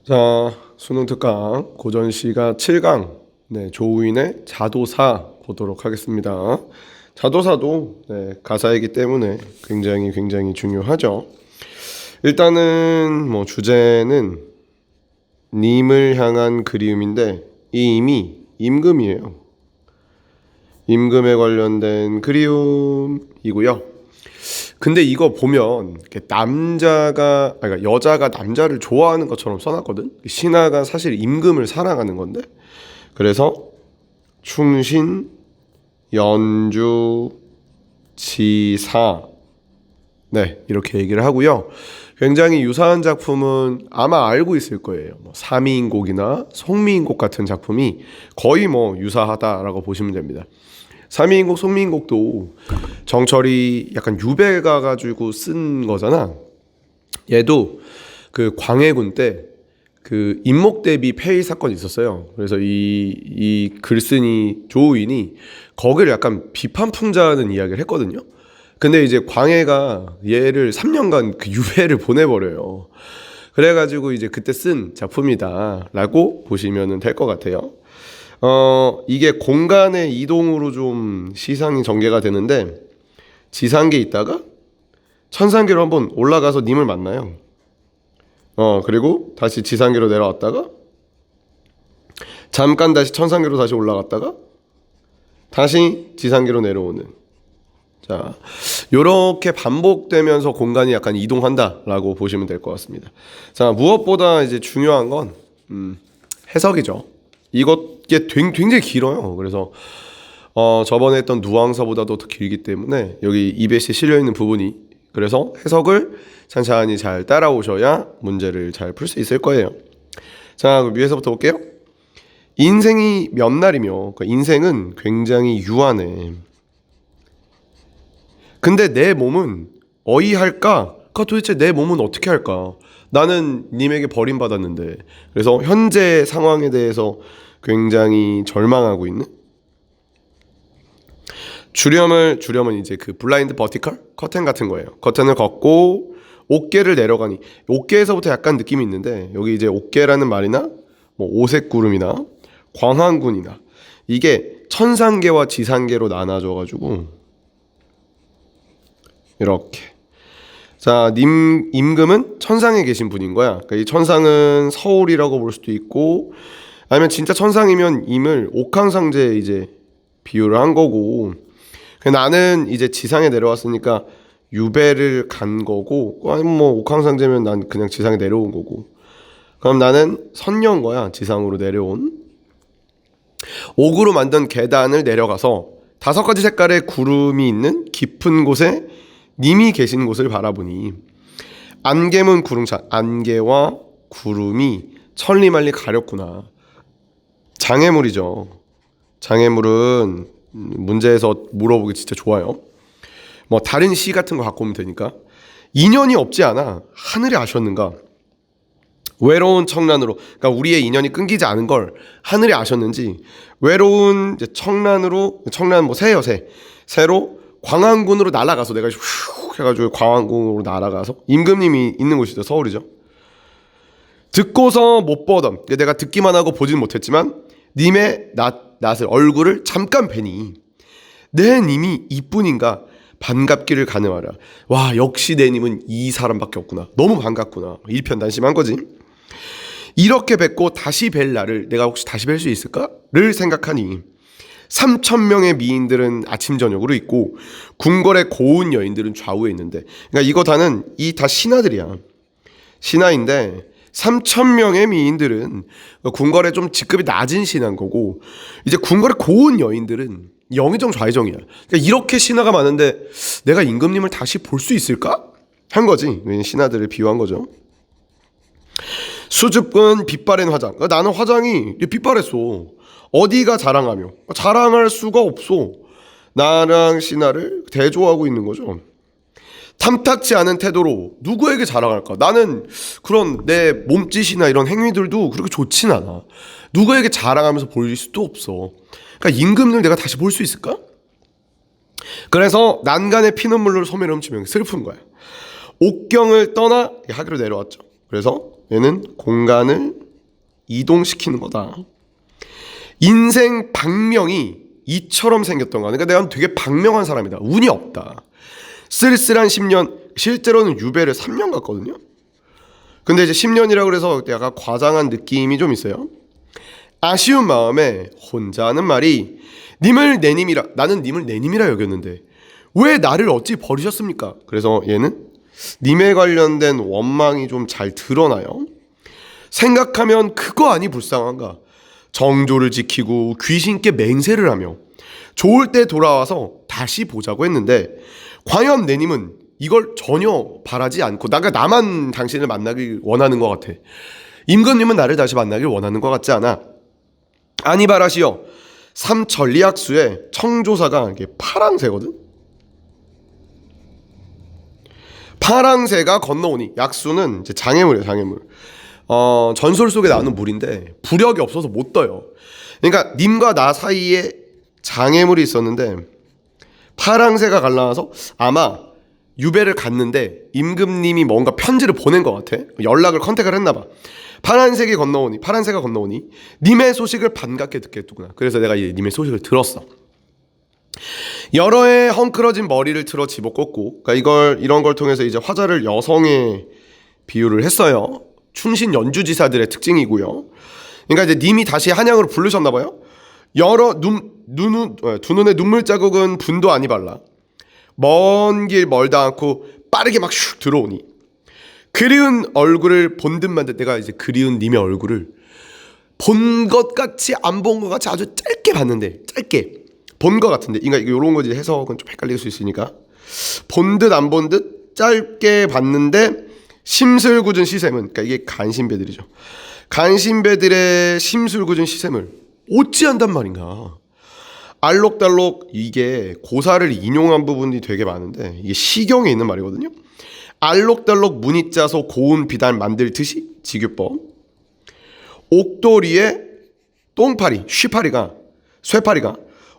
자, 수능 특강 고전시가 7강 조우인의 자도사 보도록 하겠습니다. 자도사도 가사이기 때문에 굉장히 중요하죠. 일단은 주제는 님을 향한 그리움인데 이 임이 임금이에요. 임금에 관련된 그리움이고요. 근데 이거 보면 그러니까 여자가 남자를 좋아하는 것처럼 써놨거든. 신하가 사실 임금을 사랑하는 건데, 그래서 충신, 연주, 지사, 이렇게 얘기를 하고요. 굉장히 유사한 작품은 아마 알고 있을 거예요. 삼위인곡이나 송미인곡 같은 작품이 거의 유사하다라고 보시면 됩니다. 삼위인곡, 송미인곡도 정철이 약간 유배 가가지고 쓴 거잖아. 얘도 그 광해군 때 그 임목대비 폐위 사건이 있었어요. 그래서 이 글쓴이 조우인이 거기를 약간 비판풍자하는 이야기를 했거든요. 근데 이제 광해가 얘를 3년간 그 유배를 보내버려요. 그래가지고 이제 그때 쓴 작품이다라고 보시면 될 것 같아요. 이게 공간의 이동으로 좀 시상이 전개가 되는데, 지상계에 있다가 천상계로 한번 올라가서 님을 만나요. 그리고 다시 지상계로 내려왔다가 잠깐 다시 천상계로 다시 올라갔다가 다시 지상계로 내려오는, 자, 요렇게 반복되면서 공간이 약간 이동한다라고 보시면 될 것 같습니다. 자, 무엇보다 이제 중요한 건 해석이죠. 이게 굉장히 길어요. 그래서 저번에 했던 누앙서보다도 더 길기 때문에 여기 이베시에 실려있는 부분이, 그래서 해석을 찬찬히 잘 따라오셔야 문제를 잘 풀 수 있을 거예요. 자, 그럼 위에서부터 볼게요. 인생이 몇 날이며, 그러니까 인생은 굉장히 유한해. 근데 내 몸은 어이할까? 그러니까 도대체 내 몸은 어떻게 할까? 나는 님에게 버림받았는데. 그래서 현재 상황에 대해서 굉장히 절망하고 있는. 주렴은 이제 그 블라인드 버티컬 커튼 같은 거예요. 커튼을 걷고 옥계를 내려가니, 옥계에서부터 약간 느낌이 있는데, 여기 이제 옥계라는 말이나 오색구름이나 광환군이나 이게 천상계와 지상계로 나눠져 가지고 이렇게, 자, 임금은 천상에 계신 분인 거야. 그러니까 이 천상은 서울이라고 볼 수도 있고, 아니면 진짜 천상이면 임을 옥황상제에 이제 비유를 한 거고, 나는 이제 지상에 내려왔으니까 유배를 간 거고, 아니면 옥황상제면 난 그냥 지상에 내려온 거고, 그럼 나는 선녀인 거야. 지상으로 내려온. 옥으로 만든 계단을 내려가서 5가지 색깔의 구름이 있는 깊은 곳에 님이 계신 곳을 바라보니, 안개문 구름차, 안개와 구름이 천리말리 가렸구나. 장애물이죠. 장애물은 문제에서 물어보기 진짜 좋아요. 다른 시 같은 거 갖고 오면 되니까. 인연이 없지 않아 하늘이 아셨는가? 외로운 청란으로, 그러니까 우리의 인연이 끊기지 않은 걸 하늘이 아셨는지, 외로운 청란 새요, 새로 광안군으로 날아가서, 내가 휙 해가지고 광안군으로 날아가서, 임금님이 있는 곳이죠. 서울이죠. 듣고서 못 보던, 내가 듣기만 하고 보진 못했지만 님의 낯을, 얼굴을 잠깐 뵈니 내 님이 이뿐인가 반갑기를 가늠하라. 와, 역시 내 님은 이 사람밖에 없구나. 너무 반갑구나. 일편단심한 거지. 이렇게 뵙고 다시 뵐 날을 내가 혹시 다시 뵐 수 있을까를 생각하니 3,000명의 미인들은 아침 저녁으로 있고 궁궐의 고운 여인들은 좌우에 있는데, 그러니까 이거 이 다 신하들이야. 신하인데 3,000명의 미인들은 궁궐에 좀 직급이 낮은 신하인 거고, 이제 궁궐의 고운 여인들은 영의정 좌의정이야. 그러니까 이렇게 신하가 많은데 내가 임금님을 다시 볼 수 있을까? 한 거지. 신하들을 비유한 거죠. 수줍은 빛바랜 화장. 그러니까 나는 화장이 빛바랬어. 어디가 자랑하며? 자랑할 수가 없어. 나랑 신하를 대조하고 있는 거죠. 탐탁지 않은 태도로 누구에게 자랑할까? 나는 그런 내 몸짓이나 이런 행위들도 그렇게 좋진 않아. 누구에게 자랑하면서 보일 수도 없어. 그러니까 임금을 내가 다시 볼 수 있을까? 그래서 난간의 피눈물로 소매를 훔치며 슬픈 거야. 옥경을 떠나 하기로 내려왔죠. 그래서 얘는 공간을 이동시키는 거다. 인생 박명이 이처럼 생겼던 거야. 그러니까 내가 되게 박명한 사람이다. 운이 없다. 쓸쓸한 10년, 실제로는 유배를 3년 갔거든요. 근데 이제 10년이라고 그래서 약간 과장한 느낌이 좀 있어요. 아쉬운 마음에 혼자 하는 말이 님을 내님이라, 나는 님을 내님이라 여겼는데 왜 나를 어찌 버리셨습니까? 그래서 얘는 님에 관련된 원망이 좀 잘 드러나요. 생각하면 그거 아니 불쌍한가. 정조를 지키고 귀신께 맹세를 하며 좋을 때 돌아와서 다시 보자고 했는데 과연 내님은 이걸 전혀 바라지 않고 나만 당신을 만나길 원하는 것 같아. 임금님은 나를 다시 만나길 원하는 것 같지 않아. 아니 바라시오. 삼천리학수의 청조사가 이게 파랑새거든. 파랑새가 건너오니, 약수는 이제 장애물이에요. 장애물. 전설 속에 나오는 물인데 부력이 없어서 못 떠요. 그러니까 님과 나 사이에 장애물이 있었는데 파랑새가 갈라와서 아마 유배를 갔는데 임금님이 뭔가 편지를 보낸 것 같아. 연락을 컨택을 했나 봐. 파란새가 건너오니 님의 소식을 반갑게 듣겠구나. 그래서 내가 이 님의 소식을 들었어. 여러 해 헝클어진 머리를 틀어 집어 꽂고, 그러니까 이런 걸 통해서 이제 화자를 여성에 비유를 했어요. 충신 연주지사들의 특징이고요. 그러니까 이제 님이 다시 한양으로 부르셨나 봐요. 두 눈에 눈물 자국은 분도 아니 발라 먼 길 멀다 않고 빠르게 막 슉 들어오니 그리운 얼굴을 본 듯만 듯. 내가 이제 그리운 님의 얼굴을 본 것 같이 안 본 것 같이 아주 짧게 봤는데, 짧게 본 것 같은데, 그러니까 이런 거지. 해석은 좀 헷갈릴 수 있으니까 본 듯 안 본 듯 짧게 봤는데 심술궂은 시샘은, 그러니까 이게 간신배들이죠. 간신배들의 심술궂은 시샘을 어찌한단 말인가. 알록달록, 이게 고사를 인용한 부분이 되게 많은데 이게 시경에 있는 말이거든요. 알록달록 무늬 짜서 고운 비단 만들듯이 지규법. 옥돌이의 똥파리, 쇠파리가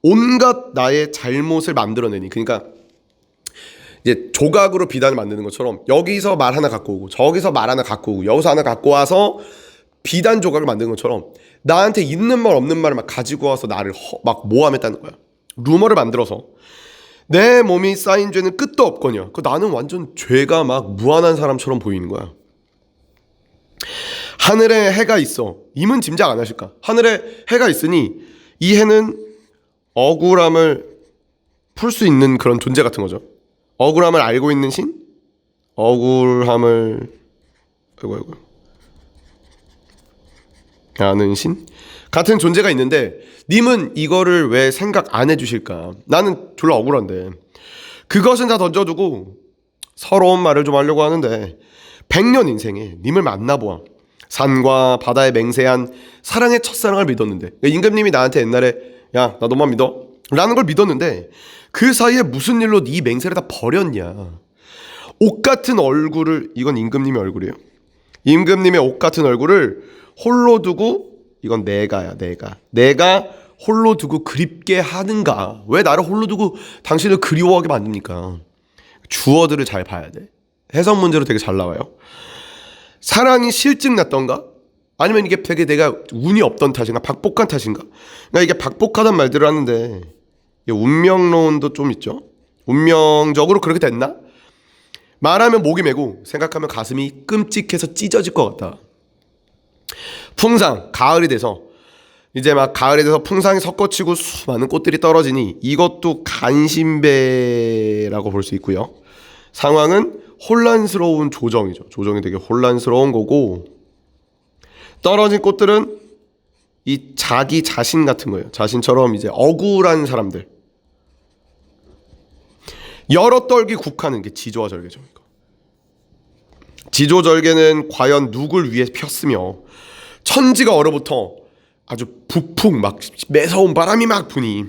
온갖 나의 잘못을 만들어내니, 그러니까 이제 조각으로 비단을 만드는 것처럼 여기서 말 하나 갖고 오고 저기서 말 하나 갖고 오고 여기서 하나 갖고 와서 비단 조각을 만드는 것처럼 나한테 있는 말 없는 말을 막 가지고 와서 나를 막 모함했다는 거야. 루머를 만들어서 내 몸이 쌓인 죄는 끝도 없거냐. 나는 완전 죄가 막 무한한 사람처럼 보이는 거야. 하늘에 해가 있어. 임은 짐작 안 하실까? 하늘에 해가 있으니 이 해는 억울함을 풀 수 있는 그런 존재 같은 거죠. 억울함을 알고 있는 신? 억울함을 아는 신? 같은 존재가 있는데 님은 이거를 왜 생각 안 해주실까? 나는 졸라 억울한데. 그것은 다 던져두고 서러운 말을 좀 하려고 하는데 100년 인생에 님을 만나보아. 산과 바다에 맹세한 사랑의 첫사랑을 믿었는데, 임금님이 나한테 옛날에 야, 나 너만 믿어 라는 걸 믿었는데 그 사이에 무슨 일로 네 맹세를 다 버렸냐. 옷 같은 얼굴을, 이건 임금님의 얼굴이에요. 임금님의 옷 같은 얼굴을 홀로 두고, 이건 내가 홀로 두고 그립게 하는가. 왜 나를 홀로 두고 당신을 그리워하게 만듭니까? 주어들을 잘 봐야 돼. 해석 문제로 되게 잘 나와요. 사랑이 실증 났던가? 아니면 이게 되게 내가 운이 없던 탓인가? 박복한 탓인가? 그러니까 이게 박복하단 말들을 하는데 운명론도 좀 있죠. 운명적으로 그렇게 됐나? 말하면 목이 메고 생각하면 가슴이 끔찍해서 찢어질 것 같다. 풍상, 가을이 돼서 이제 막 가을이 돼서 풍상이 섞어치고 수많은 꽃들이 떨어지니 이것도 간신배라고 볼 수 있고요. 상황은 혼란스러운 조정이죠. 조정이 되게 혼란스러운 거고, 떨어진 꽃들은 이 자기 자신 같은 거예요. 자신처럼 이제 억울한 사람들. 여러 떨기 국하는 게 지조와 절개죠. 지조절개는 과연 누굴 위해 폈으며 천지가 얼어붙어 아주 북풍 막 매서운 바람이 막 부니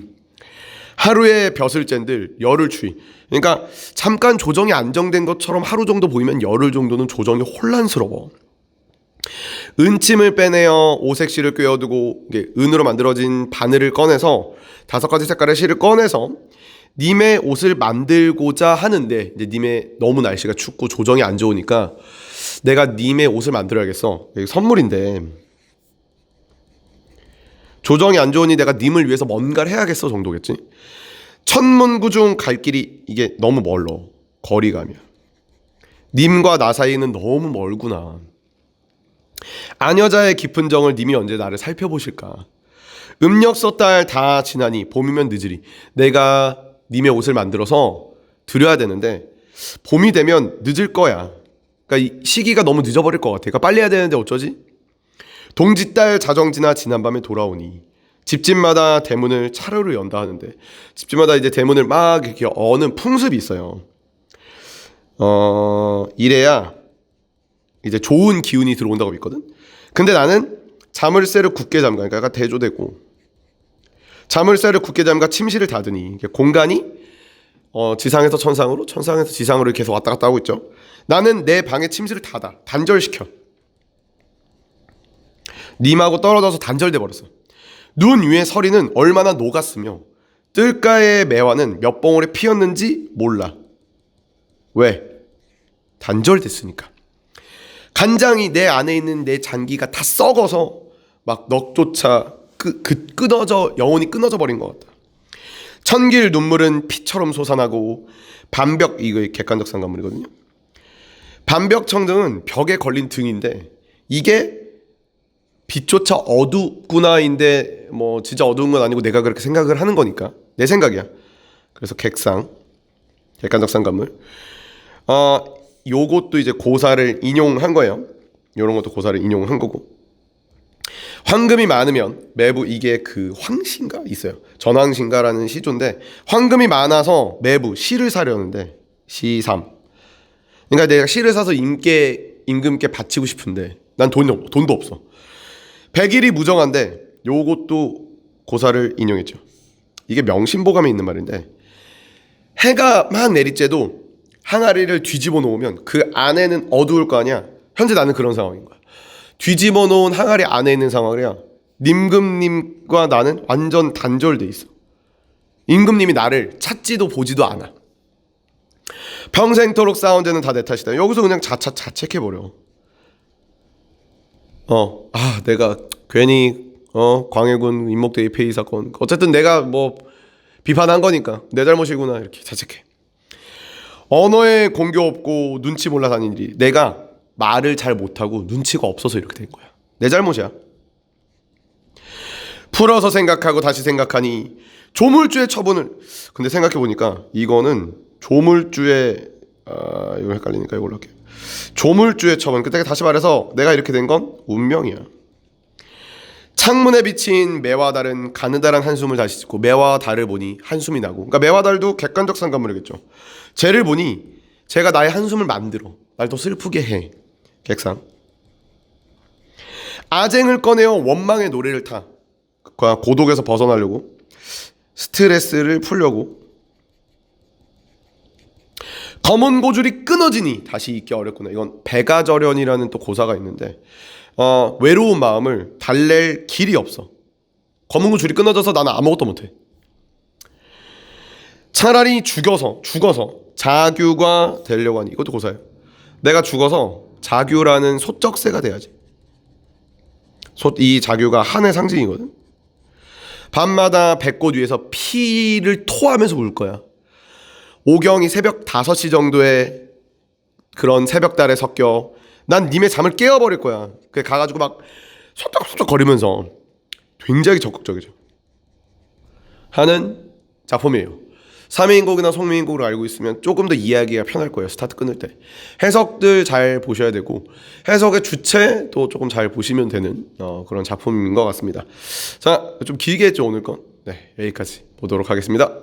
하루에 벼슬 짠들 열흘 추위. 그러니까 잠깐 조정이 안정된 것처럼 하루 정도 보이면 열흘 정도는 조정이 혼란스러워. 은침을 빼내어 오색실을 꿰어두고 은으로 만들어진 바늘을 꺼내서 5가지 색깔의 실을 꺼내서 님의 옷을 만들고자 하는데, 이제 님의 너무 날씨가 춥고 조정이 안 좋으니까 내가 님의 옷을 만들어야겠어. 이게 선물인데 조정이 안 좋으니 내가 님을 위해서 뭔가를 해야겠어 정도겠지. 천문구중 갈 길이 이게 너무 멀어. 거리감이야. 님과 나 사이는 너무 멀구나. 아녀자의 깊은 정을 님이 언제 나를 살펴보실까. 음력서 달 다 지나니 봄이면 늦으리. 내가 님의 옷을 만들어서 드려야 되는데 봄이 되면 늦을 거야. 그러니까 이 시기가 너무 늦어버릴 것 같아. 그러니까 빨리 해야 되는데 어쩌지? 동짓달 자정지나 지난밤에 돌아오니 집집마다 대문을 차례로 연다 하는데 집집마다 이제 대문을 막 이렇게 여는 풍습이 있어요. 이래야 이제 좋은 기운이 들어온다고 믿거든. 근데 나는 자물쇠를 굳게 잠가, 그러니까 약간 대조되고 자물쇠를 굳게 잠가 침실을 닫으니 공간이 지상에서 천상으로, 천상에서 지상으로 계속 왔다 갔다 하고 있죠. 나는 내 방의 침실을 닫아, 단절시켜. 님하고 떨어져서 단절돼 버렸어. 눈 위에 서리는 얼마나 녹았으며 뜰가의 매화는 몇 봉오리 피었는지 몰라. 왜? 단절됐으니까. 간장이 내 안에 있는 내 장기가 다 썩어서 막 넋조차 끊어져, 영혼이 끊어져 버린 것 같다. 천길 눈물은 피처럼 솟아나고 반벽, 이거 객관적 상관문이거든요. 반벽청등은 벽에 걸린 등인데 이게 빛조차 어둡구나인데 뭐 진짜 어두운 건 아니고 내가 그렇게 생각을 하는 거니까 내 생각이야. 그래서 객관적 상관물. 요것도 이제 고사를 인용한 거예요. 요런 것도 고사를 인용한 거고. 황금이 많으면 매부, 이게 그 황신가 있어요. 전황신가라는 시조인데 황금이 많아서 매부 시를 사려는데 시삼. 그러니까 내가 시를 사서 임금께 바치고 싶은데 난 돈도 없어. 백일이 무정한데 요것도 고사를 인용했죠. 이게 명심보감에 있는 말인데 해가 막 내리쬐도 항아리를 뒤집어 놓으면 그 안에는 어두울 거 아니야. 현재 나는 그런 상황인 거야. 뒤집어 놓은 항아리 안에 있는 상황이야. 임금님과 나는 완전 단절돼 있어. 임금님이 나를 찾지도 보지도 않아. 평생토록 싸운 죄는 다 내 탓이다. 여기서 그냥 자책해버려. 내가 괜히 광해군 임목대위 폐위 사건, 어쨌든 내가 뭐 비판한 거니까 내 잘못이구나 이렇게 자책해. 언어에 공교 없고 눈치 몰라 다니는 일이, 내가 말을 잘 못하고 눈치가 없어서 이렇게 된 거야. 내 잘못이야. 풀어서 생각하고 다시 생각하니 조물주의 처분을, 근데 생각해보니까 이거는 조물주의 이거 헷갈리니까 이걸로 할게요. 조물주의 처분. 그때 다시 말해서 내가 이렇게 된 건 운명이야. 창문에 비친 매와 달은 가느다란 한숨을 다시 짓고 매와 달을 보니 한숨이 나고, 그러니까 매와 달도 객관적 상관물이겠죠. 쟤를 보니 제가 나의 한숨을 만들어 날 더 슬프게 해. 객상. 아쟁을 꺼내어 원망의 노래를 타. 고독에서 벗어나려고, 스트레스를 풀려고. 검은 고줄이 끊어지니 다시 잊기 어렵구나. 이건 백아절연이라는 또 고사가 있는데 외로운 마음을 달랠 길이 없어. 검은 고줄이 끊어져서 나는 아무것도 못해. 차라리 죽어서 자규가 되려고 하니, 이것도 고사예요. 내가 죽어서 자규라는 소쩍새가 돼야지. 이 자규가 한의 상징이거든. 밤마다 백꽃 위에서 피를 토하면서 울 거야. 오경이 새벽 5시 정도에 그런 새벽달에 섞여 난 님의 잠을 깨워버릴 거야. 그래 가가지고 막 소떡소떡 거리면서 굉장히 적극적이죠 하는 작품이에요. 삼위인곡이나 송미인곡을 알고 있으면 조금 더 이해하기가 편할 거예요. 스타트 끊을 때 해석들 잘 보셔야 되고 해석의 주체도 조금 잘 보시면 되는 그런 작품인 것 같습니다. 자, 좀 길게 했죠 오늘 건. 네, 여기까지 보도록 하겠습니다.